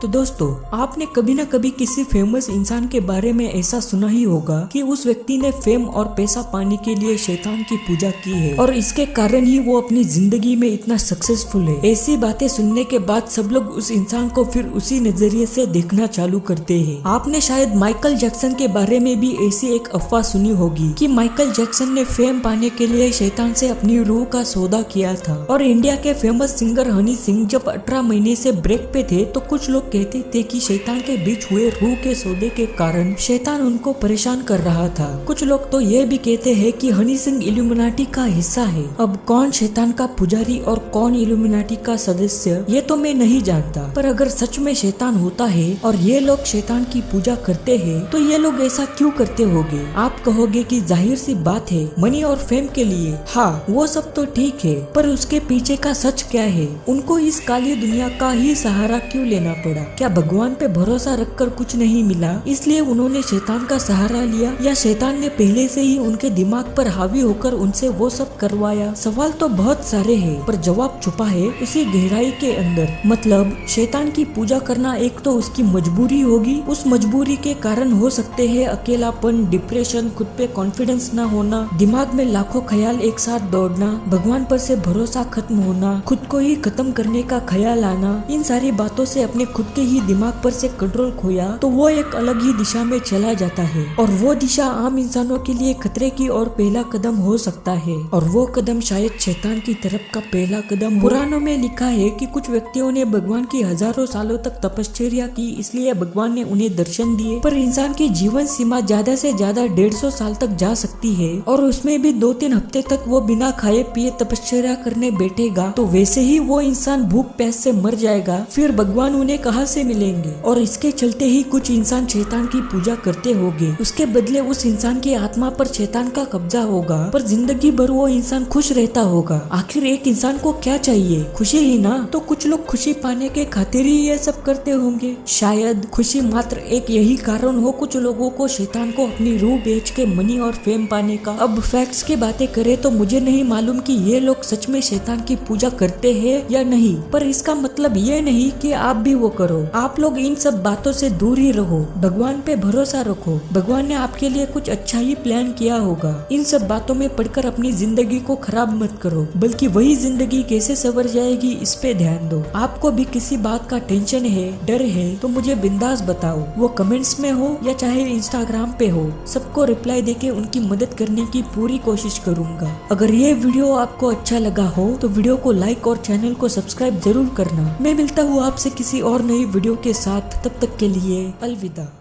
तो दोस्तों, आपने कभी न कभी किसी फेमस इंसान के बारे में ऐसा सुना ही होगा कि उस व्यक्ति ने फेम और पैसा पाने के लिए शैतान की पूजा की है और इसके कारण ही वो अपनी जिंदगी में इतना सक्सेसफुल है। ऐसी बातें सुनने के बाद सब लोग उस इंसान को फिर उसी नजरिए से देखना चालू करते हैं। आपने शायद माइकल जैक्सन के बारे में भी ऐसी एक अफवाह सुनी होगी कि माइकल जैक्सन ने फेम पाने के लिए शैतान से अपनी रूह का सौदा किया था। और इंडिया के फेमस सिंगर हनी सिंह जब 18 महीने से ब्रेक पे थे तो कुछ लोग कहते थे कि शैतान के बीच हुए रूह के सौदे के कारण शैतान उनको परेशान कर रहा था। कुछ लोग तो ये भी कहते हैं कि हनी सिंह इल्यूमिनाटी का हिस्सा है। अब कौन शैतान का पुजारी और कौन इल्यूमिनाटी का सदस्य ये तो मैं नहीं जानता, पर अगर सच में शैतान होता है और ये लोग शैतान की पूजा करते हैं तो ये लोग ऐसा क्यों करते होंगे? आप कहोगे कि जाहिर सी बात है, मनी और फेम के लिए। हाँ, वो सब तो ठीक है, पर उसके पीछे का सच क्या है? उनको इस काली दुनिया का ही सहारा क्यों लेना पड़ा? क्या भगवान पे भरोसा रखकर कुछ नहीं मिला इसलिए उन्होंने शैतान का सहारा लिया, या शैतान ने पहले से ही उनके दिमाग पर हावी होकर उनसे वो सब करवाया? सवाल तो बहुत सारे हैं, पर जवाब छुपा है उसी गहराई के अंदर। मतलब शैतान की पूजा करना एक तो उसकी मजबूरी होगी, उस मजबूरी के कारण हो सकते हैं अकेलापन, डिप्रेशन, खुद पे कॉन्फिडेंस न होना, दिमाग में लाखों ख्याल एक साथ दौड़ना, भगवान पर से भरोसा खत्म होना, खुद को ही खत्म करने का ख्याल आना। इन सारी बातों से अपने खुद के ही दिमाग पर से कंट्रोल खोया तो वो एक अलग ही दिशा में चला जाता है, और वो दिशा आम इंसानों के लिए खतरे की और पहला कदम हो सकता है, और वो कदम शायद शैतान की तरफ का पहला कदम हो। पुराणों में लिखा है कि कुछ व्यक्तियों ने भगवान की हजारों सालों तक तपश्चर्या की, इसलिए भगवान ने उन्हें दर्शन दिए। पर इंसान की जीवन सीमा ज्यादा से ज्यादा 150 साल तक जा सकती है, और उसमें भी 2-3 हफ्ते तक वो बिना खाए पिए तपश्चर्या करने बैठेगा तो वैसे ही वो इंसान भूख प्यास से मर जाएगा। फिर भगवान उन्हें कहाँ से मिलेंगे? और इसके चलते ही कुछ इंसान शैतान की पूजा करते होंगे, उसके बदले उस इंसान की आत्मा पर शैतान का कब्जा होगा, पर जिंदगी भर वो इंसान खुश रहता होगा। आखिर एक इंसान को क्या चाहिए? खुशी ही ना? तो कुछ लोग खुशी पाने के खातिर ही ये सब करते होंगे। शायद खुशी मात्र एक यही कारण हो कुछ लोगों को शैतान को अपनी रूह बेच के मनी और फेम पाने का। अब फैक्ट्स की बातें करें तो मुझे नहीं मालूम कि ये लोग सच में शैतान की पूजा करते हैं या नहीं, पर इसका मतलब ये नहीं कि आप भी वो करो। आप लोग इन सब बातों से दूर ही रहो, भगवान पे भरोसा रखो। भगवान ने आपके लिए कुछ अच्छा ही प्लान किया होगा। इन सब बातों में पढ़कर अपनी जिंदगी को खराब मत करो, बल्कि वही जिंदगी कैसे संवर जाएगी इस पे ध्यान दो। आपको भी किसी बात का टेंशन है, डर है तो मुझे बिंदास बताओ, वो कमेंट्स में हो या चाहे इंस्टाग्राम पे हो, सबको रिप्लाई देके उनकी मदद करने की पूरी कोशिश करूंगा। अगर ये वीडियो आपको अच्छा लगा हो तो वीडियो को लाइक और चैनल को सब्सक्राइब जरूर करना। मैं मिलता हूँ आपसे किसी और नई वीडियो के साथ, तब तक के लिए अलविदा।